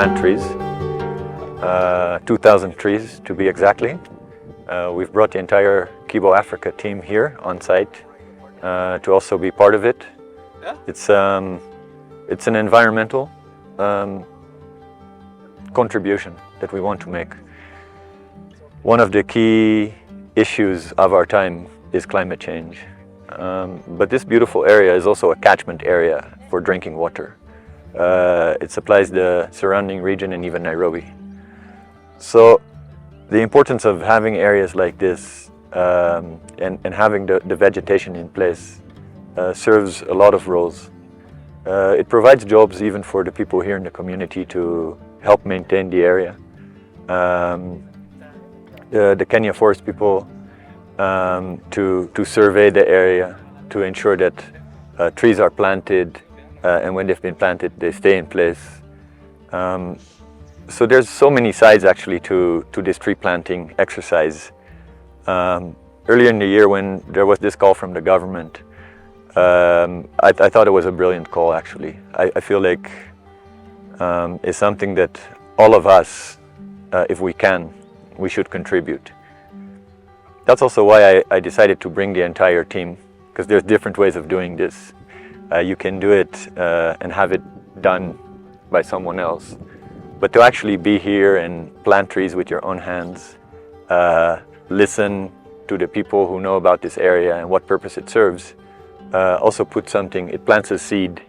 plant trees, 2,000 trees to be exactly. We've brought the entire Kibo Africa team here on site to also be part of it. It's an environmental contribution that we want to make. One of the key issues of our time is climate change. But this beautiful area is also a catchment area for drinking water. It supplies the surrounding region and even Nairobi. So the importance of having areas like this and having the vegetation in place serves a lot of roles. It provides jobs even for the people here in the community to help maintain the area. The Kenya Forest people to survey the area, to ensure that trees are planted, and when they've been planted, they stay in place. So there's so many sides actually to this tree planting exercise. Earlier in the year, when there was this call from the government, I thought it was a brilliant call actually. I feel like it's something that all of us, if we can, we should contribute. That's also why I decided to bring the entire team, because there's different ways of doing this. You can do it and have it done by someone else. But to actually be here and plant trees with your own hands, listen to the people who know about this area and what purpose it serves, also it plants a seed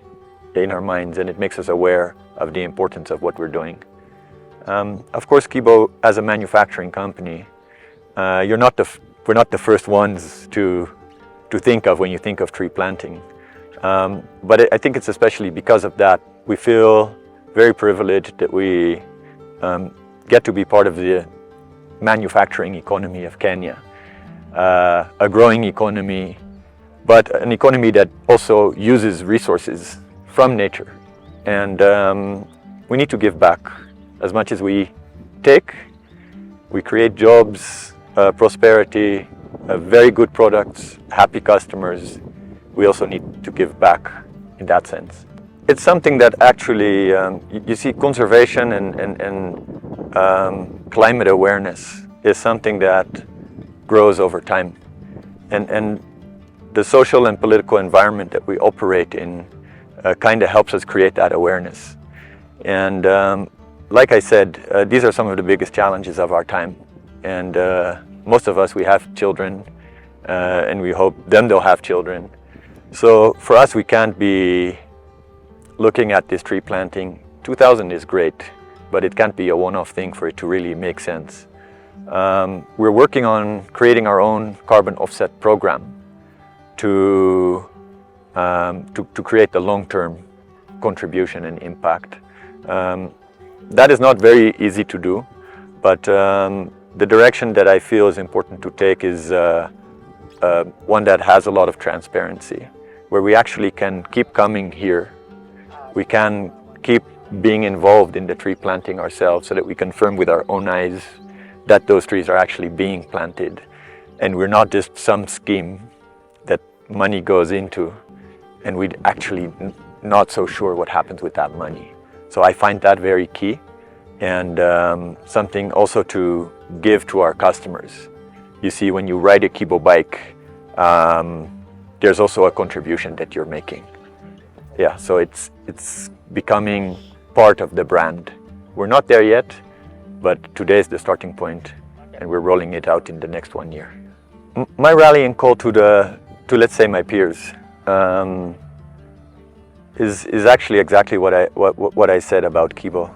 in our minds and it makes us aware of the importance of what we're doing. Of course, Kibo, as a manufacturing company, we're not the first ones to think of when you think of tree planting. But I think it's especially because of that we feel very privileged that we get to be part of the manufacturing economy of Kenya, a growing economy, but an economy that also uses resources from nature. And we need to give back. As much as we take, we create jobs, prosperity, very good products, happy customers. We also need to give back in that sense. It's something that actually, you see, conservation and climate awareness is something that grows over time. And the social and political environment that we operate in kind of helps us create that awareness. And like I said, these are some of the biggest challenges of our time. And most of us, we have children, and we hope they'll have children. So for us, we can't be looking at this tree planting. 2,000 is great, but it can't be a one-off thing for it to really make sense. We're working on creating our own carbon offset program to create the long-term contribution and impact. That is not very easy to do, but the direction that I feel is important to take is one that has a lot of transparency, where we actually can keep coming here. We can keep being involved in the tree planting ourselves so that we confirm with our own eyes that those trees are actually being planted. And we're not just some scheme that money goes into and we're actually not so sure what happens with that money. So I find that very key, and something also to give to our customers. You see, when you ride a Kibo bike, there's also a contribution that you're making. Yeah, so it's becoming part of the brand. We're not there yet, but today is the starting point, and we're rolling it out in the next 1 year. My rallying call to let's say my peers is actually exactly what I said about Kibo.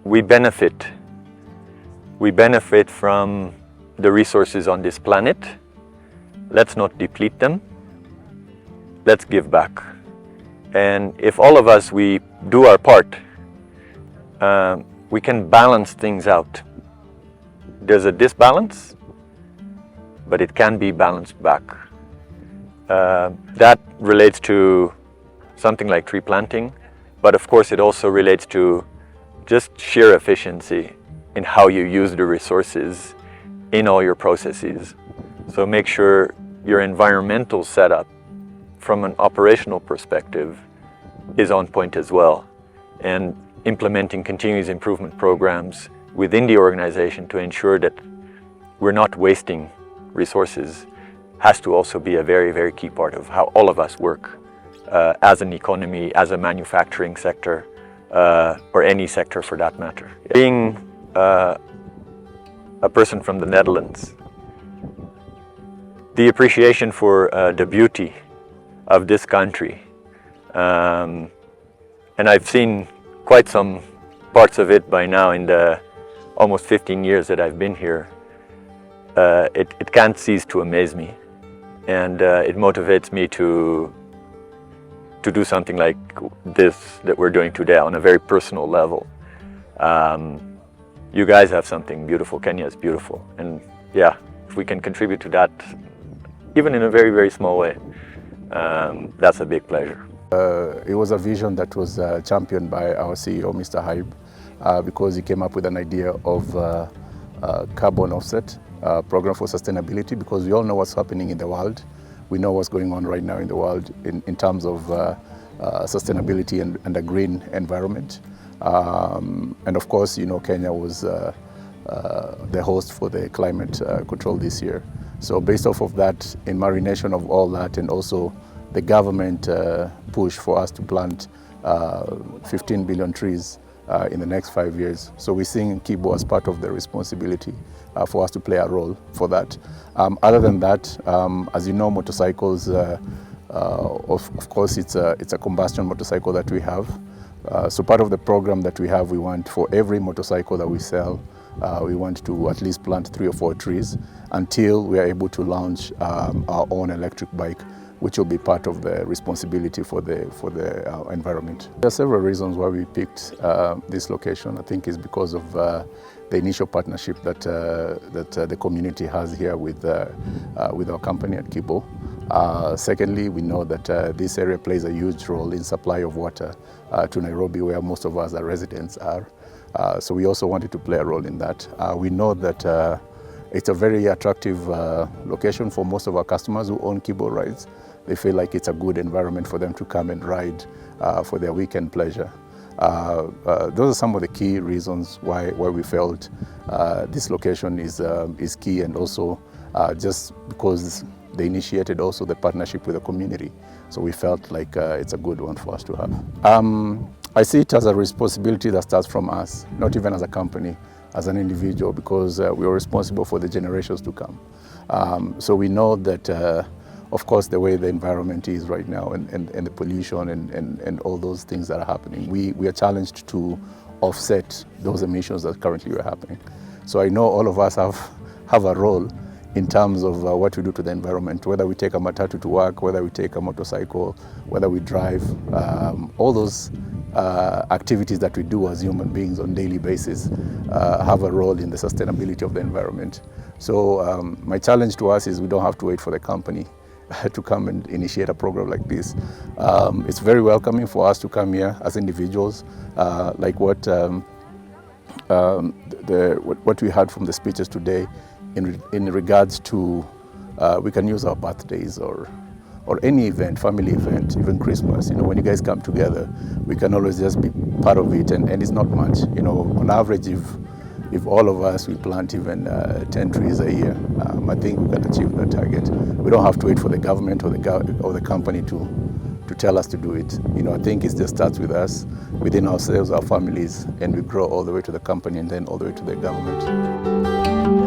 We benefit from the resources on this planet. Let's not deplete them. Let's give back. And if all of us, we do our part, we can balance things out. There's a disbalance, but it can be balanced back. That relates to something like tree planting, but of course it also relates to just sheer efficiency in how you use the resources in all your processes. So make sure your environmental setup from an operational perspective is on point as well. And implementing continuous improvement programs within the organization to ensure that we're not wasting resources has to also be a very, very key part of how all of us work as an economy, as a manufacturing sector, or any sector for that matter. Being a person from the Netherlands, the appreciation for the beauty of this country, and I've seen quite some parts of it by now in the almost 15 years that I've been here. It can't cease to amaze me, and it motivates me to do something like this that we're doing today on a very personal level. You guys have something beautiful. Kenya is beautiful, and yeah, if we can contribute to that, even in a very, very small way, that's a big pleasure. It was a vision that was championed by our CEO, Mr. Haib, because he came up with an idea of carbon offset program for sustainability, because we all know what's happening in the world. We know what's going on right now in the world in terms of sustainability and a green environment. And of course, you know, Kenya was the host for the climate control this year. So based off of that, in marination of all that, and also the government push for us to plant 15 billion trees in the next 5 years. So we're seeing Kibo as part of the responsibility for us to play a role for that. Other than that, as you know, motorcycles, of course, it's a combustion motorcycle that we have. So part of the program that we have, we want for every motorcycle that we sell, we want to at least plant 3 or 4 trees until we are able to launch our own electric bike, which will be part of the responsibility for the environment. There are several reasons why we picked this location. I think it's because of the initial partnership that the community has here with our company at Kibo. Secondly, we know that this area plays a huge role in supply of water to Nairobi, where most of us, our residents, are. So we also wanted to play a role in that. We know that it's a very attractive location for most of our customers who own Kibo rides. They feel like it's a good environment for them to come and ride for their weekend pleasure. Those are some of the key reasons why we felt this location is key, and also just because they initiated also the partnership with the community. So we felt like it's a good one for us to have. I see it as a responsibility that starts from us, not even as a company, as an individual, because we are responsible for the generations to come. So we know that, of course, the way the environment is right now, and the pollution and all those things that are happening, we are challenged to offset those emissions that currently are happening. So I know all of us have a role in terms of what we do to the environment, whether we take a matatu to work, whether we take a motorcycle, whether we drive, all those activities that we do as human beings on a daily basis have a role in the sustainability of the environment. So my challenge to us is we don't have to wait for the company to come and initiate a program like this. It's very welcoming for us to come here as individuals, like what we heard from the speeches today in regards to we can use our birthdays or any event, family event, even Christmas. You know, when you guys come together, we can always just be part of it, and it's not much. You know, on average, if all of us we plant even 10 trees a year, I think we can achieve that target. We don't have to wait for the government or the company to tell us to do it. You know, I think it just starts with us, within ourselves, our families, and we grow all the way to the company and then all the way to the government.